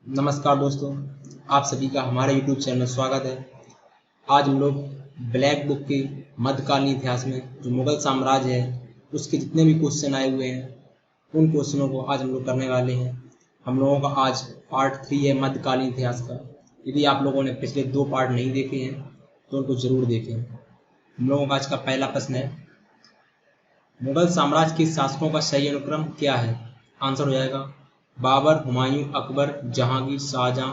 नमस्कार दोस्तों, आप सभी का हमारे YouTube चैनल में स्वागत है। आज हम लोग ब्लैक बुक के मध्यकालीन इतिहास में जो मुगल साम्राज्य है उसके जितने भी क्वेश्चन आए हुए हैं उन क्वेश्चनों को आज हम लोग करने वाले हैं। हम लोगों का आज पार्ट 3 है मध्यकालीन इतिहास का। यदि आप लोगों ने पिछले 2 पार्ट नहीं देखे हैं तो उनको ज़रूर देखें। हम लोगों का आज का पहला प्रश्न है, मुगल साम्राज्य के शासकों का सही अनुक्रम क्या है? आंसर हो जाएगा बाबर, हुमायूं, अकबर, जहांगीर, शाहजहां,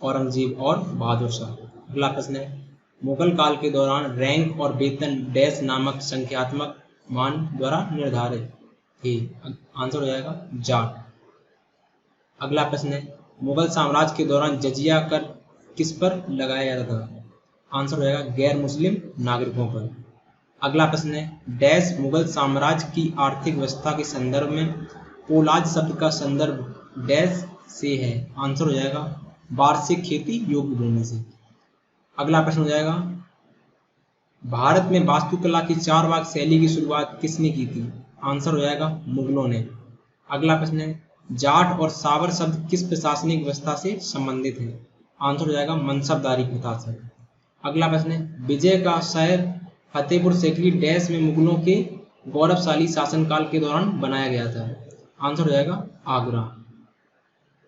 औरंगजेब और बहादुर शाह। अगला प्रश्न है, मुगल काल के दौरान रैंक और वेतन डैश नामक संख्यात्मक मान द्वारा निर्धारित थे। आंसर हो जाएगा जाट। अगला प्रश्न है, मुगल साम्राज्य के दौरान जजिया कर किस पर लगाया जाता था? आंसर हो जाएगा गैर मुस्लिम नागरिकों पर। अगला प्रश्न है, डैश मुगल साम्राज्य की आर्थिक व्यवस्था के संदर्भ में पोलाज शब्द का संदर्भ डैश से है? आंसर हो जाएगा वार्षिक खेती योग्य भूमि से। अगला प्रश्न हो जाएगा, भारत में वास्तुकला की चारवाक शैली की शुरुआत किसने की थी? आंसर हो जाएगा मुगलों ने। अगला प्रश्न है, जाट और सावर शब्द किस प्रशासनिक व्यवस्था से संबंधित है? आंसर हो जाएगा मनसबदारी प्रथा से। अगला प्रश्न है, विजय का शहर फतेहपुर सीकरी डैश में मुगलों के गौरवशाली शासनकाल के दौरान बनाया गया था? आंसर हो जाएगा आगरा।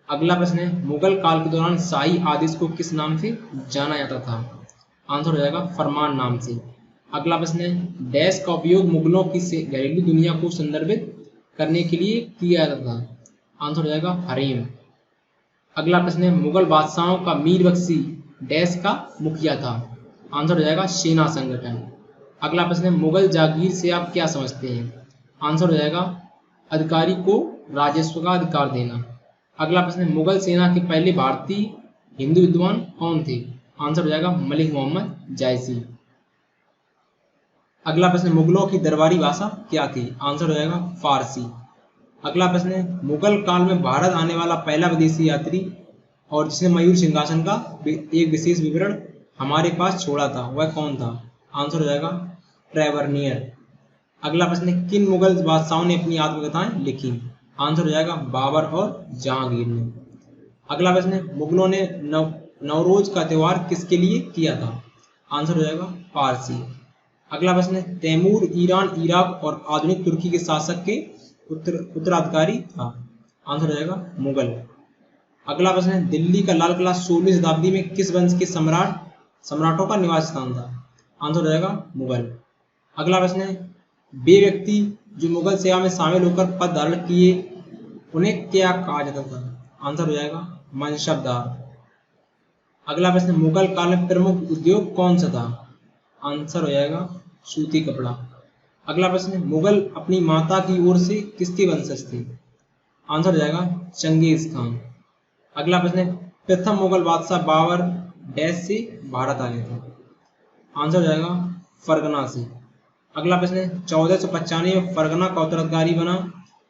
अगला प्रश्न है, मुगल काल के दौरान शाही आदेश को किस नाम से जाना जाता था? आंसर हो जाएगा फरमान नाम से। अगला प्रश्न है, डैश का उपयोग मुगलों की घरेलू दुनिया को संदर्भित करने के लिए किया जाता था? आंसर हो जाएगा हरीम। अगला प्रश्न है, मुगल बादशाहों का मीर बख्शी डैश का मुखिया था? आंसर हो जाएगा सेना संगठन। अगला प्रश्न है, मुगल जागीर से आप क्या समझते हैं? आंसर हो जाएगा अधिकारी को राजस्व का अधिकार देना। अगला प्रश्न है, मुगल सेना के पहले भारतीय हिंदू विद्वान कौन थे? आंसर हो जाएगा मलिक मोहम्मद जायसी। अगला प्रश्न, मुगलों की दरबारी भाषा क्या थी? आंसर हो जाएगा फारसी। अगला प्रश्न है, मुगल काल में भारत आने वाला पहला विदेशी यात्री और जिसने मयूर सिंहासन का एक विशेष विवरण हमारे पास छोड़ा था वह कौन था? आंसर हो जाएगा ट्रेवरनियर। अगला प्रश्न है, किन मुगल बादशाहों ने अपनी आत्मकथाएं लिखी? आंसर हो जाएगा बाबर और जहांगीर ने। अगला प्रश्न है, मुगलों ने नवरोज का त्योहार किसके लिए किया था? आंसर हो जाएगा पारसी। अगला प्रश्न है, तैमूर ईरान, इराक और आधुनिक तुर्की के शासक के उत्तराधिकारी था? आंसर हो जाएगा मुगल। अगला प्रश्न है, दिल्ली का लाल किला 16वीं शताब्दी में किस वंश के सम्राटों का निवास स्थान था? आंसर हो जाएगा मुगल। अगला प्रश्न है, वे व्यक्ति जो मुगल सेवा में शामिल होकर पद धारण किए उन्हें क्या कहा जाता था? आंसर हो जाएगा मनसबदार। अगला प्रश्न, मुगल काल में प्रमुख उद्योग कौन सा था? आंसर हो जाएगा सूती कपड़ा। अगला प्रश्न, मुगल अपनी माता की ओर से किसके वंशज थे? आंसर हो जाएगा चंगेज खान। अगला प्रश्न, प्रथम मुगल बादशाह बाबर डैश से भारत आए थे? आंसर हो जाएगा फरगना से। अगला प्रश्न है, 1495 में फरगना का उत्तराधिकारी बना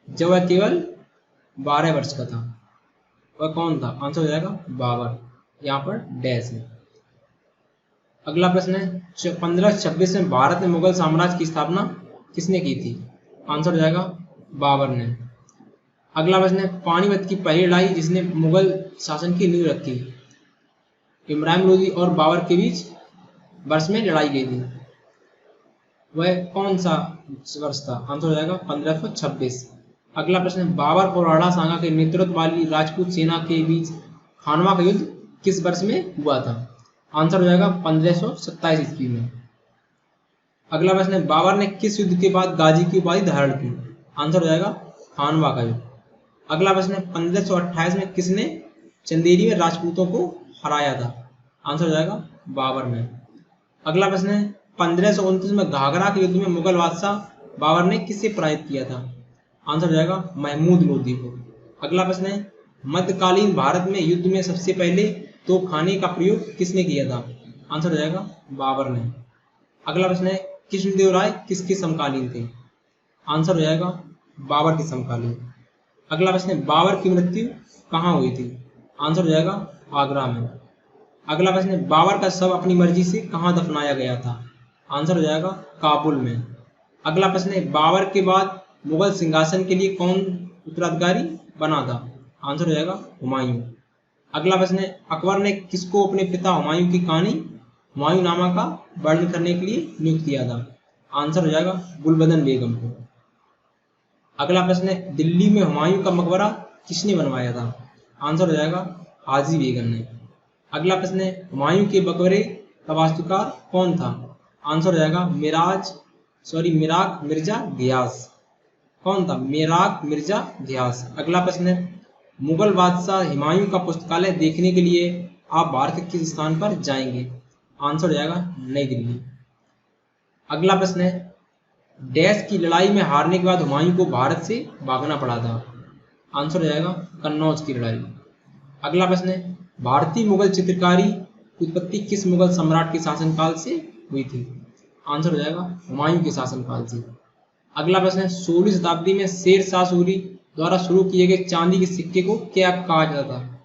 जब वह केवल 12 वर्ष का था, वह कौन था? आंसर हो जाएगा बाबर। यहाँ पर डैश है। अगला प्रश्न है, 1526 में भारत में मुगल साम्राज्य की स्थापना किसने की थी? आंसर हो जाएगा बाबर ने। अगला प्रश्न है, पानीपत की पहली लड़ाई जिसने मुगल शासन की नींव रखी, इब्राहिम लोदी और बाबर के बीच वर्ष में लड़ाई गई थी, वह कौन सा वर्ष था? आंसर हो जाएगा 1526। अगला प्रश्न, बाबर और राणा सांगा के नेतृत्व वाली राजपूत सेना के बीच खानवा का युद्ध किस वर्ष में हुआ था? आंसर हो जाएगा 1527 ईस्वी में। अगला प्रश्न है, बाबर ने किस युद्ध के बाद गाजी की उपाधि धारण की? आंसर हो जाएगा खानवा का युद्ध। अगला प्रश्न है, 1528 में किसने चंदेरी में राजपूतों को हराया था? आंसर हो जाएगा बाबर ने। अगला प्रश्न है, 1529 में घाघरा के युद्ध में मुगल बादशाह बाबर ने किससे पराजित किया था? आंसर हो जाएगा महमूद लोदी को। अगला प्रश्न है, मध्यकालीन भारत में युद्ध में सबसे पहले तोपखाने का प्रयोग किसने किया था? आंसर हो जाएगा बाबर ने। अगला प्रश्न है, कृष्णदेव राय किसके समकालीन थे? आंसर हो जाएगा बाबर के समकालीन। अगला प्रश्न है, बाबर की मृत्यु कहाँ हुई थी? आंसर हो जाएगा आगरा में। अगला प्रश्न है, बाबर का शव अपनी मर्जी से कहाँ दफनाया गया था? आंसर हो जाएगा काबुल में। अगला प्रश्न है, बाबर के बाद मुगल सिंहासन के लिए कौन उत्तराधिकारी बना था? आंसर हो जाएगा हुमायूं। अगला प्रश्न है, अकबर ने किसको अपने पिता हुमायूं की कहानी हुमायूंनामा का वर्णन करने के लिए नियुक्त किया था? आंसर हो जाएगा गुलबदन बेगम को। अगला प्रश्न है, दिल्ली में हुमायूं का मकबरा किसने बनवाया था? आंसर हो जाएगा हाजी बेगम ने। अगला प्रश्न है, हुमायूं के मकबरे का वास्तुकार कौन था? आंसर हो जाएगा मिराग मिर्जा घियास। कौन था? मिराग मिर्जा घियास। अगला प्रश्न है, मुगल बादशाह हुमायूं का पुस्तकालय देखने के लिए आप भारत के किस स्थान पर जाएंगे? आंसर हो जाएगा नई दिल्ली। अगला प्रश्न है, डैश की लड़ाई में हारने के बाद हुमायूं को भारत से भागना पड़ा था? आंसर हो जाएगा कन्नौज की लड़ाई। अगला प्रश्न है, भारतीय मुगल चित्रकारी की उत्पत्ति किस मुगल सम्राट के शासनकाल से हुई थी? आंसर हो जाएगा हुमायूं के शासनकाल से। अगला प्रश्न है, 16वीं शताब्दी में शेर शाह सूरी द्वारा शुरू किए गए चांदी के सिक्के को क्या कहा जाता था?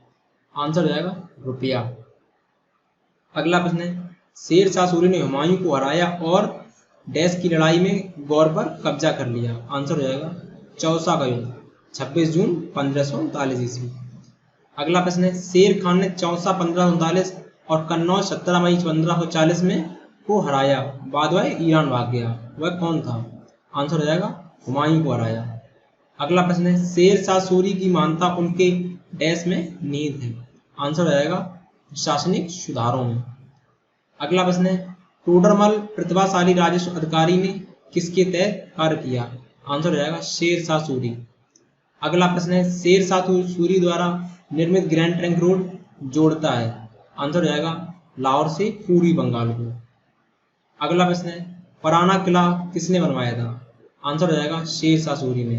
आंसर हो जाएगा रुपया। अगला प्रश्न है, शेर शाह सूरी ने हुमायूं को हराया और डैश की लड़ाई में गौर पर कब्जा कर लिया? आंसर हो जाएगा चौसा का युद्ध, 26 जून 1539 ईस्वी। अगला प्रश्न है, शेर खान ने चौसा 1539 और कन्नौज 17 मई 1540 में को हराया, बाद वह ईरान भाग गया, वह कौन था? आंसर हो जाएगा हुमायूं को हराया। अगला प्रश्न है, शेर शाह सूरी की महानता उनके डैश में निहित है? आंसर हो जाएगा प्रशासनिक सुधारों में। अगला प्रश्न है, टोडरमल प्रतिभाशाली राजस्व अधिकारी ने किसके तहत कार्य किया? आंसर हो जाएगा शेर शाह सूरी। अगला प्रश्न है, शेर शाह सूरी द्वारा निर्मित ग्रैंड ट्रंक रोड जोड़ता है? आंसर हो जाएगा लाहौर से पूर्वी बंगाल को। अगला प्रश्न है, पुराना किला किसने बनवाया था? आंसर हो जाएगा शेर शाह सूरी ने।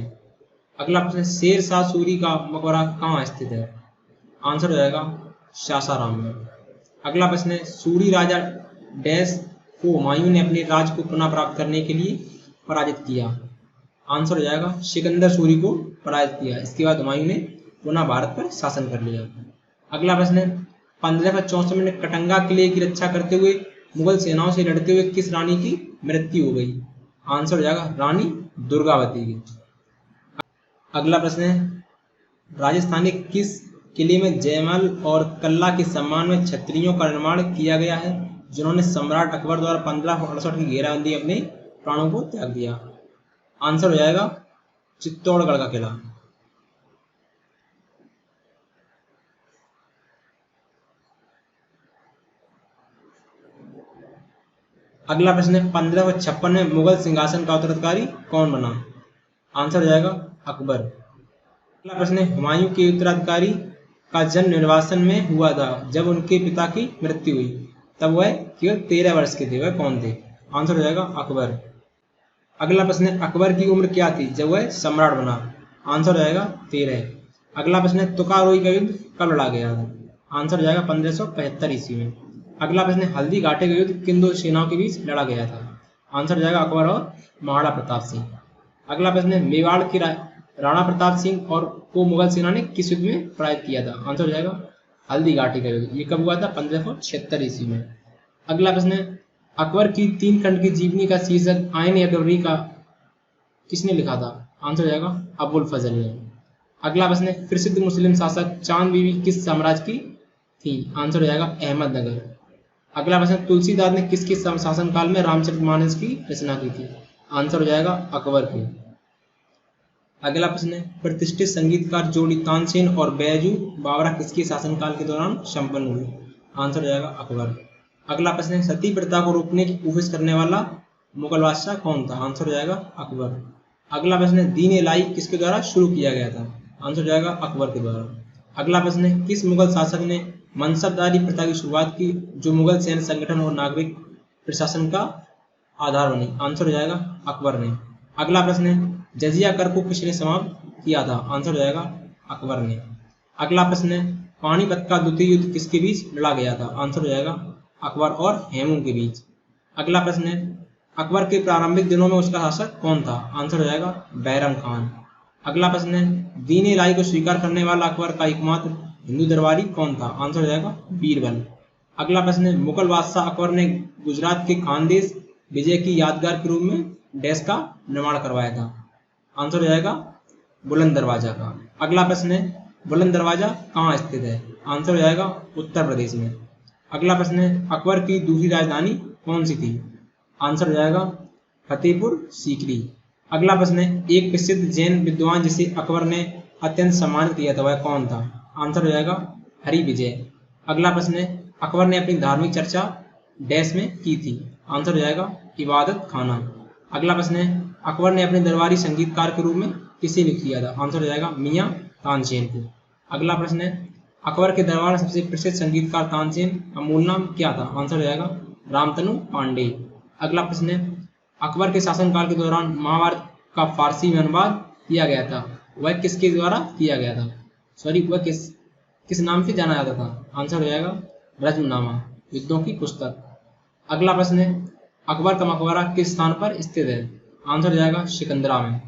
अगला प्रश्न है, शेर शाह सूरी का मकबरा कहाँ स्थित है? आंसर हो जाएगा सासाराम में। अगला प्रश्न है, सूरी राजा डैश को हुमायूं ने अपने राज्य को पुनः प्राप्त करने के लिए पराजित किया? आंसर हो जाएगा सिकंदर सूरी को पराजित किया। इसके बाद हुमायूं ने पुनः भारत पर शासन कर लिया। अगला प्रश्न है, 1564 में कटंगा किले की रक्षा करते हुए मुगल सेनाओं से लड़ते हुए किस रानी की मृत्यु हो गई? आंसर हो जाएगा रानी दुर्गावती की। अगला प्रश्न है, राजस्थान के किस किले में जयमल और कल्ला के सम्मान में छतरियों का निर्माण किया गया है, जिन्होंने सम्राट अकबर द्वारा 1568 की घेराबंदी अपने प्राणों को त्याग दिया? आंसर हो जाएगा चित्तौड़गढ़ का किला। अगला प्रश्न है, 1556 में मुगल सिंहासन का उत्तराधिकारी कौन बना? आंसर हो जाएगा अकबर। अगला प्रश्न है, हुमायूं के उत्तराधिकारी का जन्म निर्वासन में हुआ था जब उनके पिता की मृत्यु हुई, तब वह केवल 13 वर्ष के थे, वह कौन थे? आंसर हो जाएगा अकबर। अगला प्रश्न है, अकबर की उम्र क्या थी जब वह सम्राट बना? आंसर हो जाएगा 13। अगला प्रश्न है, तुकारोई का युद्ध कब लड़ा गया था? आंसर हो जाएगा 1575 ईस्वी में। अगला प्रश्न है, हल्दी घाटी का युद्ध किन दो सेनाओं के बीच लड़ा गया था? आंसर हो जाएगा अकबर और महाराणा प्रताप सिंह। अगला प्रश्न है, मेवाड़ के राणा प्रताप सिंह और को मुगल सेना ने किस युद्ध में पराजित किया था? आंसर हो जाएगा हल्दी घाटी का युद्ध। ये कब हुआ था? 1576 ईस्वी में। अगला प्रश्न है, अकबर की 3 खंड की जीवनी का शीर्षक आईन अकबरी का किसने लिखा था? आंसर हो जाएगा अबुल फजल ने। अगला प्रश्न है, प्रसिद्ध मुस्लिम शासक चांद बीबी किस साम्राज्य की थी? आंसर हो जाएगा अहमदनगर। अगला प्रश्न, तुलसीदास ने किसके शासनकाल में रामचरितमानस की रचना की थी? आंसर हो जाएगा अकबर की। अगला प्रश्न है, प्रतिष्ठित संगीतकार जोड़ी तानसेन और बैजू बावरा किसके शासनकाल के दौरान संपन्न हुए? आंसर हो जाएगा अकबर। अगला प्रश्न है, सती प्रथा को रोकने की कोशिश करने वाला मुगल बादशाह कौन था? आंसर हो जाएगा अकबर। अगला प्रश्न है, दीन इलाही किसके द्वारा शुरू किया गया था? आंसर हो जाएगा अकबर के द्वारा। अगला प्रश्न है, किस मुगल शासक ने मनसबदारी प्रथा की शुरुआत की जो मुगल सैन्य संगठन और नागरिक प्रशासन का आधार बनी? आंसर हो जाएगा अकबर ने। अगला प्रश्न है, जजिया कर को किसने समाप्त किया था? आंसर हो जाएगा अकबर ने। अगला प्रश्न है, पानीपत का द्वितीय युद्ध किसके बीच लड़ा गया था? आंसर हो जाएगा अकबर और हेमू के बीच। अगला प्रश्न है, अकबर के प्रारंभिक दिनों में उसका शासक कौन था? आंसर हो जाएगा बैरम खान। अगला प्रश्न है, दीन इलाही को स्वीकार करने वाला अकबर का एकमात्र हिंदू दरबारी कौन था? आंसर हो जाएगा बीरबल। अगला प्रश्न है, मुगल बादशाह अकबर ने गुजरात के खानदेश विजय की यादगार के रूप में डैश का निर्माण करवाया था? आंसर हो जाएगा बुलंद दरवाजा का। अगला प्रश्न है, बुलंद दरवाजा कहाँ स्थित है? आंसर हो जाएगा उत्तर प्रदेश में। अगला प्रश्न है, अकबर की दूसरी राजधानी कौन सी थी? आंसर हो जाएगा फतेहपुर सीकरी। अगला प्रश्न है, एक प्रसिद्ध जैन विद्वान जिसे अकबर ने अत्यंत सम्मानित किया था वह कौन था? आंसर हो जाएगा हरि विजय। अगला प्रश्न है, अकबर ने अपनी धार्मिक चर्चा डैश में की थी? आंसर हो जाएगा इबादत खाना। अगला प्रश्न है, अकबर ने अपने दरबारी संगीतकार के रूप में किसे नियुक्त किया था? आंसर हो जाएगा मियाँ तानसेन को। अगला प्रश्न है, अकबर के दरबार में सबसे प्रसिद्ध संगीतकार तानसेन का मूल नाम क्या था? आंसर हो जाएगा रामतनु पांडे। अगला प्रश्न है, अकबर के शासनकाल के दौरान महाभारत का फारसी में अनुवाद किया गया था, वह किसके द्वारा किया गया था? वह किस नाम से जाना जाता था? आंसर हो जाएगा रज्मनामा, युद्धों की पुस्तक। अगला प्रश्न है, अकबर का मकबरा किस स्थान पर स्थित है? आंसर हो जाएगा सिकंदरा में।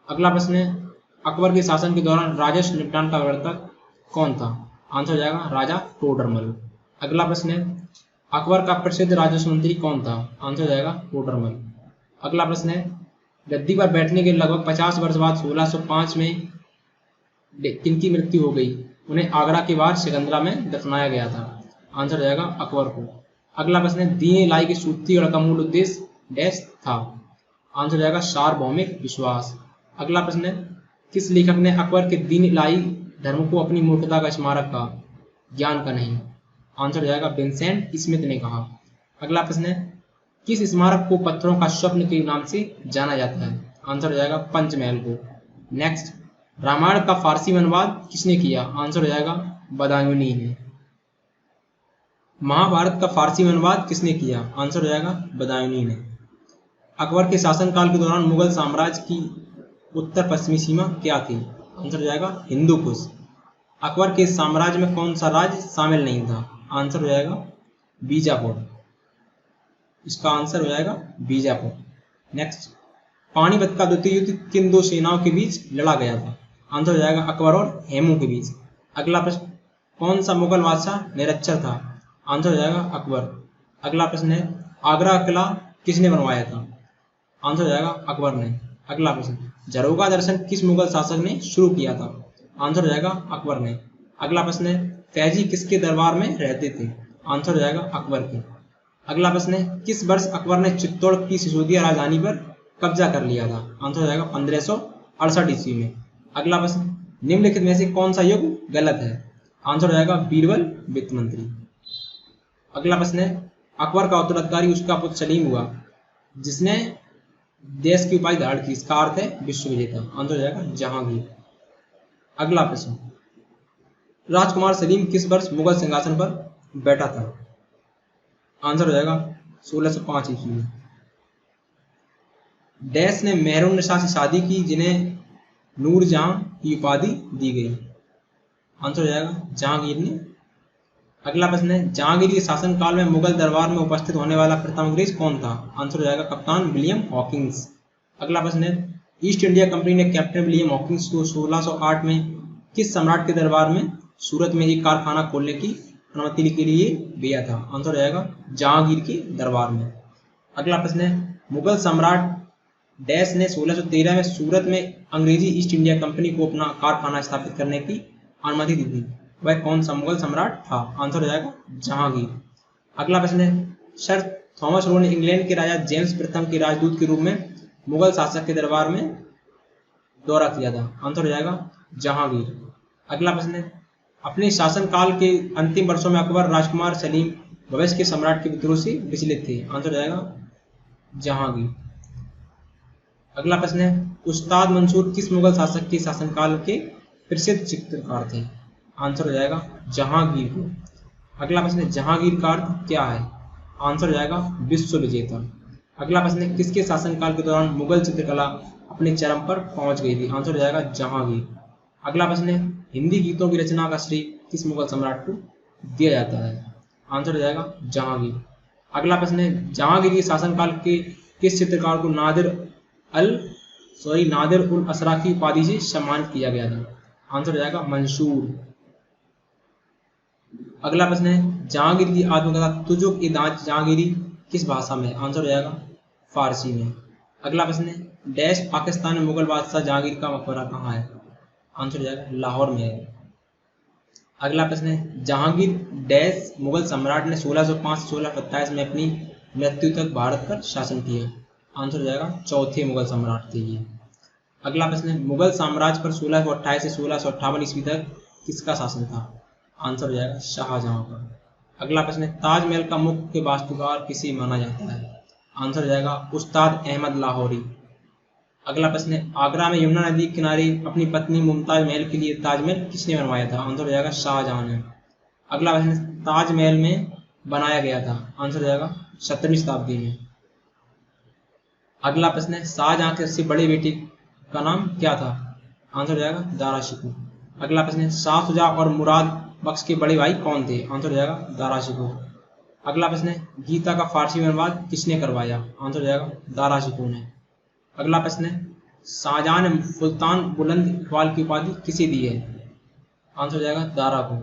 अगला प्रश्न है, अकबर के शासन के दौरान राजस्व निपटान का प्रवर्तक कौन था? आंसर हो जाएगा राजा टोडरमल। अगला प्रश्न है, अकबर का प्रसिद्ध राजस्व मंत्री कौन था? आंसर हो जाएगा टोडरमल। अगला प्रश्न है, गद्दी पर बैठने के लगभग 50 वर्ष बाद 1605 में किनकी मृत्यु हो गई? उन्हें आगरा के बाहर सिकंदरा में दफनाया गया था। आंसर हो जाएगा अकबर को। अगला प्रश्न है, दीन इलाही की सूत्रीगढ़ का मूल उद्देश्य डैश था? आंसर हो जाएगा सार्वभौमिक विश्वास। अगला प्रश्न है, किस लेखक ने अकबर के दीन इलाही धर्म को अपनी मूर्खता का स्मारक कहा, ज्ञान का नहीं? आंसर हो जाएगा विंसेंट स्मिथ ने कहा। अगला प्रश्न है, किस स्मारक को पत्थरों का स्वप्न के नाम से जाना जाता है? आंसर हो जाएगा पंचमहल को। नेक्स्ट, रामायण का फारसी में अनुवाद किसने किया? आंसर हो जाएगा बदायूनी ने। महाभारत का फारसी में अनुवाद किसने किया? आंसर हो जाएगा बदायूनी ने। अकबर के शासनकाल के दौरान मुगल साम्राज्य की उत्तर पश्चिमी सीमा क्या थी? आंसर हो जाएगा हिंदू कुश। अकबर के साम्राज्य में कौन सा राज्य शामिल नहीं था? आंसर हो जाएगा बीजापुर। इसका आंसर हो जाएगा बीजापुर। नेक्स्ट, पानीपत का द्वितीय युद्ध किन दो सेनाओं के बीच लड़ा गया था? आंसर हो जाएगा अकबर और हेमू के बीच। अगला प्रश्न, कौन सा मुगल बादशाह निरक्षर था? आंसर हो जाएगा अकबर। अगला प्रश्न है, आगरा किला किसने बनवाया था? आंसर हो जाएगा अकबर ने। अगला प्रश्न, झरोखा दर्शन किस मुगल शासक ने शुरू किया था? आंसर हो जाएगा अकबर ने। अगला प्रश्न है, फैजी किसके दरबार में रहते थे? आंसर हो जाएगा अकबर के। अगला प्रश्न है, किस वर्ष अकबर ने चित्तौड़ की सिसोदिया राजधानी पर कब्जा कर लिया था? आंसर हो जाएगा 1568 ईस्वी में। अगला प्रश्न, निम्नलिखित में से कौन सा युग गलत है? आंसर हो जाएगा बीरबल वित्त मंत्री। अगला प्रश्न है, अकबर का उत्तराधिकारी उसका पुत्र सलीम हुआ जिसने देश की उपाधि धारण की, इसका अर्थ है विश्व विजेता। आंसर हो जाएगा जहांगीर। अगला प्रश्न, राजकुमार सलीम किस वर्ष मुगल सिंहासन पर बैठा था? आंसर हो जाएगा 1605 ईस्वी में। डैश ने मेहरुन्निसा से शादी की जिन्हें नूरजहां की उपाधि दी गई? आंसर हो जाएगा जहांगीर ने। अगला प्रश्न है, जहांगीर के शासनकाल में मुगल दरबार में उपस्थित होने वाला प्रथम अंग्रेज कौन था? आंसर हो जाएगा कप्तान विलियम हॉकिंस। अगला प्रश्न है, ईस्ट इंडिया कंपनी ने कैप्टन विलियम हॉकिंस को 1608 में किस सम्राट के दरबार में सूरत में एक कारखाना खोलने की अनुमति के लिए भेजा था? आंसर हो जाएगा जहांगीर के दरबार में। अगला प्रश्न है, मुगल सम्राट डैश ने 1613 में सूरत में अंग्रेजी ईस्ट इंडिया कंपनी को अपना कारखाना स्थापित करने की अनुमति दी थी, वह कौन सा मुगल सम्राट था? आंसर हो जाएगा जहांगीर। अगला प्रश्न है, सर थॉमस रो ने इंग्लैंड के राजा जेम्स प्रथम के राजदूत के रूप में मुगल शासक के दरबार में दौरा किया था? आंसर हो जाएगा जहांगीर। अगला प्रश्न है, अपने शासनकाल के अंतिम वर्षों में अकबर राजकुमार सलीम भविष्य के सम्राट के विद्रोह से विचलित थे? आंसर हो जाएगा जहांगीर। अगला प्रश्न है, उस्ताद मंसूर किस मुगल शासक के शासनकाल के प्रसिद्ध चित्रकार थे? आंसर हो जाएगा जहांगीर को। अगला प्रश्न है, जहांगीर का अर्थ क्या है? आंसर हो जाएगा विश्व विजेता। अगला प्रश्न है, किसके शासनकाल के दौरान मुगल चित्रकला अपने चरम पर पहुंच गई थी? आंसर हो जाएगा जहांगीर। अगला प्रश्न है, हिंदी गीतों की रचना का श्रेय किस मुगल सम्राट को दिया जाता है? आंसर हो जाएगा जहांगीर। अगला प्रश्न है, जहांगीर के शासनकाल के किस चित्रकार को नादिर उल असरा की उपाधि से सम्मानित किया गया था? आंसर हो जाएगा मंसूर। अगला प्रश्न है, जहांगीर की आत्मकथा तुजुक ए जहांगीरी किस भाषा में? आंसर हो जाएगा फारसी में। अगला प्रश्न है, डैश पाकिस्तान में मुगल बादशाह जहांगीर का मकबरा कहाँ है? आंसर हो जाएगा लाहौर में है। अगला प्रश्न है, जहांगीर डैश मुगल सम्राट ने 1605 से 1627 में अपनी मृत्यु तक भारत पर शासन किया? आंसर हो जाएगा चौथे मुगल सम्राट थे ये। अगला प्रश्न है, मुगल साम्राज्य पर 1628 से 1658 ईस्वी तक किसका शासन था? आंसर हो जाएगा शाहजहां का। अगला प्रश्न है, ताजमहल का मुख्य वास्तुकार किसे माना जाता है? आंसर हो जाएगा उस्ताद अहमद लाहौरी। अगला प्रश्न है, आगरा में यमुना नदी के किनारे अपनी पत्नी मुमताज महल के लिए ताजमहल किसने बनवाया था? आंसर हो जाएगा शाहजहां ने। अगला प्रश्न है, ताजमहल में बनाया गया था? आंसर हो जाएगा 17वीं शताब्दी में। अगला प्रश्न है, शाहजहां के सबसे बड़े बेटे का नाम क्या था? आंसर हो जाएगा दारा शिकोह। अगला प्रश्न है, शाह शुजा और मुराद बख्श के बड़े भाई कौन थे? आंसर हो जाएगा दारा शिकोह। अगला प्रश्न है, गीता का फारसी में अनुवाद किसने करवाया? आंसर हो जाएगा दारा शिकोह ने। अगला प्रश्न है, शाहजहां ने सुल्तान बुलंद इकबाल की उपाधि किसे दी है? आंसर हो जाएगा दारा को।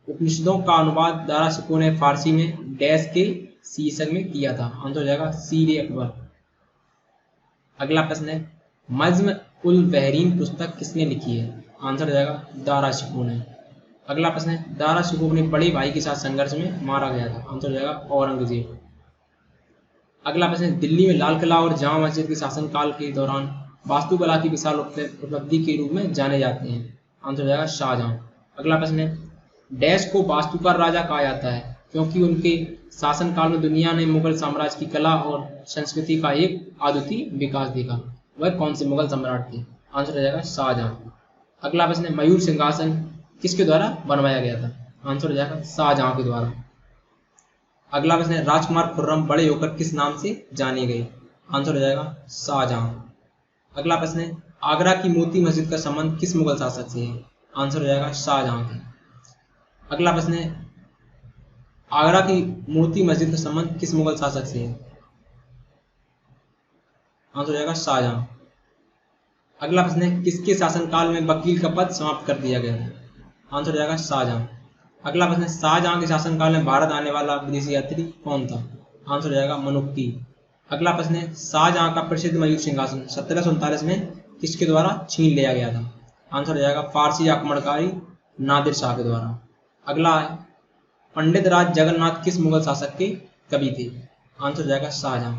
उपनिषदों का अनुवाद दारा शिकोह ने फारसी में डैश के शीर्षक में किया था? आंसर हो जाएगा सीर अकबर। अगला प्रश्न है, मज्म उल बहरीन पुस्तक किसने लिखी है? आंसर हो जाएगा दारा शिकोह ने। अगला प्रश्न है, दारा शिकोह अपने बड़े भाई के साथ संघर्ष में मारा गया था? आंसर हो जाएगा औरंगजेब। अगला प्रश्न है, दिल्ली में लाल किला और जामा मस्जिद के शासनकाल के दौरान वास्तुकला की विशाल उपलब्धि के रूप में जाने जाते हैं? आंसर हो जाएगा शाहजहां। अगला प्रश्न है, डैश को वास्तुकार राजा कहा जाता है क्योंकि उनके शासनकाल में दुनिया ने मुगल साम्राज्य की कला और संस्कृति का एक अद्वितीय विकास देखा? वह कौन से मुगल सम्राट थे? आंसर हो जाएगा शाहजहां। अगला प्रश्न है, मयूर सिंहासन किसके द्वारा बनवाया गया था? आंसर हो जाएगा शाहजहां के द्वारा। अगला प्रश्न है, राजकुमार खुर्रम बड़े होकर किस नाम से जाने गए? आंसर हो जाएगा शाहजहां। अगला प्रश्न है, आगरा की मोती मस्जिद का संबंध किस मुगल शासक से है? आंसर हो जाएगा शाहजहां के। अगला प्रश्न है, आगरा की मोती मस्जिद का संबंध किस मुगल शासक से है? आंसर हो जाएगा शाहजहां। अगला प्रश्न है, किसके शासनकाल में वकील का पद समाप्त कर दिया गया था? आंसर हो जाएगा शाहजहां। अगला प्रश्न है, शाहजहां के शासनकाल में भारत आने वाला विदेशी यात्री कौन था? आंसर हो जाएगा मनुक्की। अगला प्रश्न है, शाहजहां का प्रसिद्ध मयूर सिंहासन 1739 में किसके द्वारा छीन लिया गया था? आंसर हो जाएगा फारसी आक्रमणकारी नादिर शाह के द्वारा। अगला है, पंडित राज जगन्नाथ किस मुगल शासक के कवि थे? आंसर हो जाएगा शाहजहां।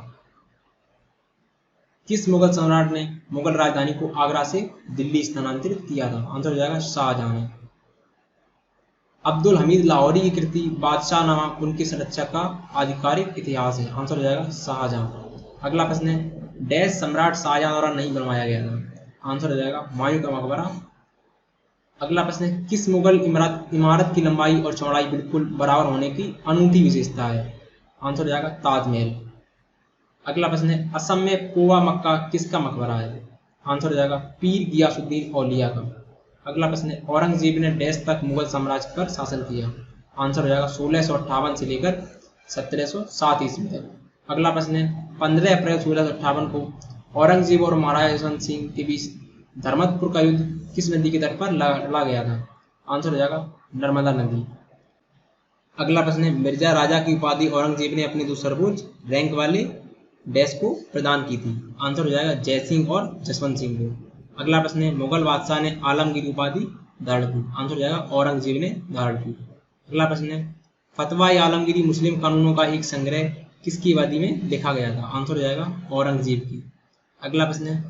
किस मुगल सम्राट ने मुगल राजधानी को आगरा से दिल्ली स्थानांतरित किया था? आंसर हो जाएगा शाहजहां ने। अब्दुल हमीद लाहौरी की कृति बादशाहनामा उनकी संरचना का आधिकारिक इतिहास है? आंसर हो जाएगा शाहजहां। अगला प्रश्न है, डैश सम्राट शाहजहां द्वारा नहीं बनवाया गया था? आंसर हो जाएगा हुमायूं का मकबरा। अगला प्रश्न है, किस मुगल इमारत की लंबाई और चौड़ाई बिल्कुल बराबर होने की अनूठी विशेषता है? आंसर हो जाएगा ताजमहल। अगला प्रश्न है, असम में कोवा मक्का किसका मकबरा है? आंसर हो जाएगा पीर गियासुद्दीन औलिया का। अगला प्रश्न है, औरंगजेब ने डैश तक मुगल साम्राज्य पर शासन किया? आंसर हो जाएगा 1658 से लेकर 1707 ईस्वी तक। अगला प्रश्न है, 15 अप्रैल 1658 को औरंगजेब और महाराजा यशवंत सिंह के बीच धर्मतपुर का युद्ध किस नदी के तट पर लड़ा गया था? आंसर हो जाएगा नर्मदा नदी। अगला प्रश्न है, मिर्जा राजा की उपाधि औरंगजेब ने अपने दो सर्वोच्च रैंक वाले डैश को प्रदान की थी? आंसर हो जाएगा जयसिंह और जसवंत सिंह को। अगला प्रश्न है, मुगल बादशाह ने आलमगीर उपाधि धारण की? आंसर हो जाएगा औरंगजेब ने धारण की। अगला प्रश्न है, फतवा आलमगीरी मुस्लिम कानूनों का एक संग्रह किसकी अवधि में लिखा गया था? आंसर हो जाएगा औरंगजेब की। अगला प्रश्न है,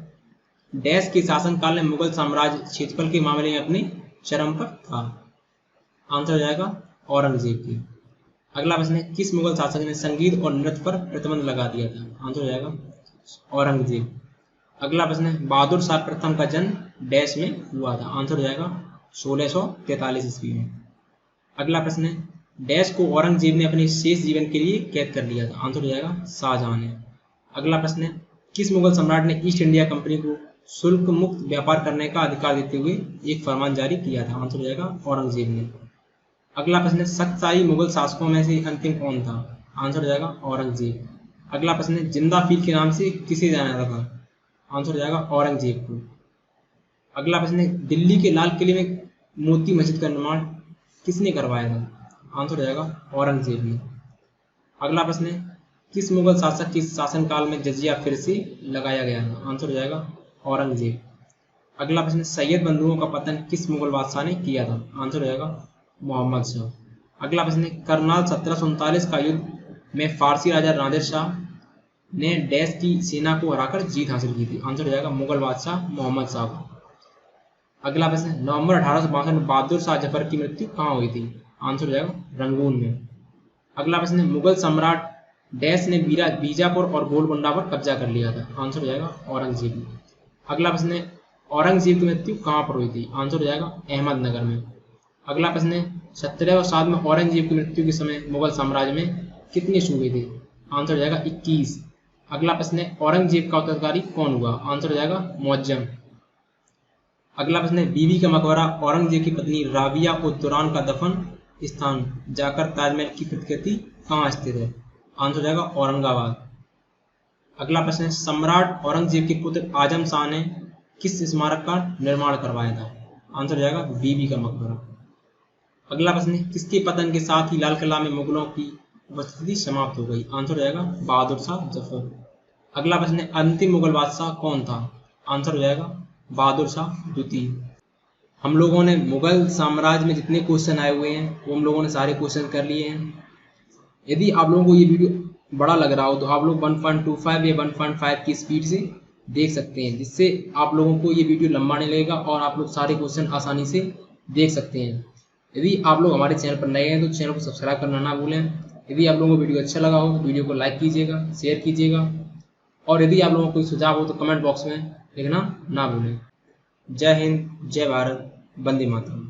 डैश के शासनकाल में मुगल साम्राज्य क्षेत्रफल के मामले में अपने चरम पर था? आंसर हो जाएगा औरंगजेब की। अगला प्रश्न है, किस मुगल शासक ने संगीत और नृत्य पर प्रतिबंध लगा दिया था? आंसर हो जाएगा औरंगजेब। अगला प्रश्न है, बहादुर शाह प्रथम का जन्म डैश में हुआ था? आंसर हो जाएगा 1643 ईस्वी में। अगला प्रश्न है, डैश को औरंगजेब ने अपने शेष जीवन के लिए कैद कर लिया था? आंसर हो जाएगा शाहजहां ने। अगला प्रश्न है, किस मुगल सम्राट ने ईस्ट इंडिया कंपनी को शुल्क मुक्त व्यापार करने का अधिकार देते हुए एक फरमान जारी किया था? आंसर हो जाएगा औरंगजेब ने। अगला प्रश्न है, शक्तिशाली मुगल शासकों में से अंतिम कौन था? आंसर हो जाएगा औरंगजेब। अगला प्रश्न है, जिंदा पीर के नाम से किसे जाना जाता था? आंसर हो जाएगा औरंगजेब को। अगला प्रश्न है, दिल्ली के लाल किले में मोती मस्जिद का निर्माण किसने करवाया था? आंसर हो जाएगा औरंगजेब ने। अगला प्रश्न है, किस मुगल शासक के शासनकाल में जजिया फिर से लगाया गया था? आंसर हो जाएगा औरंगजेब। अगला प्रश्न, सैयद बंधुओं का पतन किस मुगल बादशाह ने किया था? आंसर हो जाएगा मोहम्मद शाह। अगला प्रश्न, करनाल 1739 का युद्ध में फारसी राजा नादिर शाह ने डैश की सेना को हराकर जीत हासिल की थी? आंसर हो जाएगा मुगल बादशाह मोहम्मद शाह को। अगला प्रश्न, नवंबर 1862 में बहादुर शाह जफर की मृत्यु कहाँ हुई थी? आंसर हो जाएगा रंगून में। अगला प्रश्न, मुगल सम्राट डैश ने बीजापुर और गोलकुंडा पर कब्जा कर लिया था? आंसर हो जाएगा औरंगजेब ने। अगला प्रश्न, औरंगजेब की मृत्यु कहाँ पर हुई थी? आंसर हो जाएगा अहमदनगर में। अगला प्रश्न, 1707 में औरंगजेब की मृत्यु के समय मुगल साम्राज्य में कितने सूबे थे? आंसर हो जाएगा 21। अगला प्रश्न, औरंगजेब का उत्तराधिकारी कौन हुआ? आंसर हो जाएगा मुअज्जम। अगला प्रश्न, बीबी का मकबरा औरंगजेब की पत्नी राबिया उद दुरान का दफन स्थान जाकर ताजमहल की प्रतिकृति कहाँ स्थित है? आंसर हो जाएगा औरंगाबाद। अगला प्रश्न, सम्राट औरंगजेब के पुत्र आजम शाह ने किस स्मारक का निर्माण करवाया था? आंसर हो जाएगा बीबी का मकबरा। अगला प्रश्न, किसके पतन के साथ ही लाल किला में मुगलों की उपस्थिति समाप्त हो गई? आंसर हो जाएगा बहादुर शाह जफर। अगला प्रश्न, अंतिम मुगल बादशाह कौन था? आंसर हो जाएगा बहादुर शाह द्वितीय। हम लोगों ने मुगल साम्राज्य में जितने क्वेश्चन आए हुए हैं वो हम लोगों ने सारे क्वेश्चन कर लिए हैं। यदि आप लोगों को ये वीडियो बड़ा लग रहा हो तो आप लोग 1.25 या 1.5 की स्पीड से देख सकते हैं, जिससे आप लोगों को ये वीडियो लंबा नहीं लगेगा और आप लोग सारे क्वेश्चन आसानी से देख सकते हैं। यदि आप लोग हमारे चैनल पर नए हैं तो चैनल को सब्सक्राइब करना ना भूलें। यदि आप लोगों को वीडियो अच्छा लगा हो तो वीडियो को लाइक कीजिएगा, शेयर कीजिएगा, और यदि आप लोगों को कोई सुझाव हो तो कमेंट बॉक्स में लिखना ना भूलें। जय हिंद, जय भारत, वंदे मातरम।